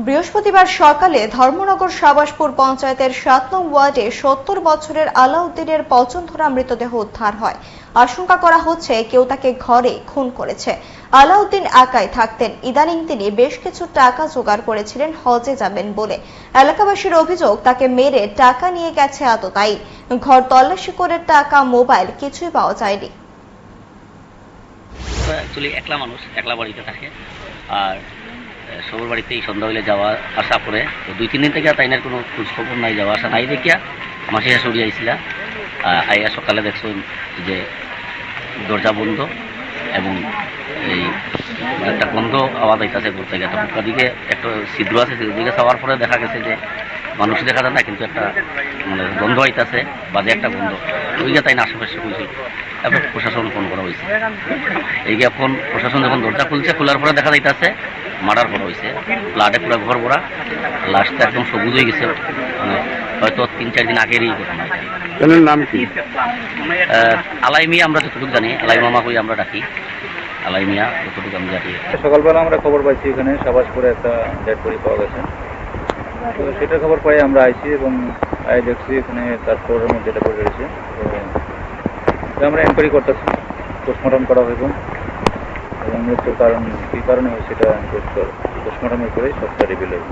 বৃহস্পতিবার সকালে ধর্মনগর সাবাসপুর পঞ্চায়েতের ৭ নং ওয়ার্ডে ৭০ বছরের আলাউদ্দিনের পচন ধরা মৃতদেহ উদ্ধার হয়। আশঙ্কা করা হচ্ছে কেউ তাকে ঘরে খুন করেছে। আলাউদ্দিন একাই থাকতেন। ইদানিং তিনি বেশ কিছু টাকা জোগাড় করেছিলেন হজে যাবেন বলে। এলাকাবাসীর অভিযোগ তাকে মেরে টাকা নিয়ে গেছে আততায়ী। ঘর তল্লাশি করে টাকা, মোবাইল কিছুই পাওয়া যায়নি। একলা মানুষ, একলা বাড়িতে থাকে আর সবার বাড়িতে এই সন্ধ্যা হইলে যাওয়া আসা করে। তো 2-3 দিন থেকে তাইনার কোনো খোঁজ খবর নাই, যাওয়া আসা নাই দেখিয়া মাসি শাশুড়ি আইসিলা। আইয়া সকালে দেখছেন যে দরজা বন্ধ এবং এই একটা গন্ধ আওয়াজ আইতাছে ঘর থেকে। একটা দিকে একটা ছিদ্র আছে, দিকে যাওয়ার পরে দেখা গেছে যে মানুষ দেখা যায় না, কিন্তু একটা মানে গন্ধ আইতাছে, বাজে একটা গন্ধ। ওই গিয়ে তাই না আশেপাশে খুলছিল, তারপর প্রশাসন ফোন করা হয়েছে। এই গিয়ে ফোন প্রশাসন যখন দরজা খুলছে, খোলার পরে দেখা যাইতেছে মার্ডার করা হয়েছে। ব্লাডে পুরো ঘর ভরা, লাশটা একদম সবুজ হয়ে গেছে। মানে হয়তো 3-4 দিন আগেরই ঘটনা। নাম কি? আলাই মিয়া, আমরা যতটুকু জানি, আলাই মামা কই আমরা ডাকি, আলাই মিয়া যতটুকু আমি জানি। সকালবেলা আমরা খবর পাইছি এখানে সাবাসপুরে একটা ডেড বডি পাওয়া গেছে। তো সেটার খবর পাই আমরা আইছি এবং দেখছি এখানে তার ফ্লোরের মধ্যে এটা পড়ে রয়েছে। তো আমরা এনকোয়ারি করতেছি, পোস্টমর্টম করা হইব এবং মৃত্যুর কারণ কী কারণে সেটা পোস্টমর্টমের করে সবটা রিভিল হইব।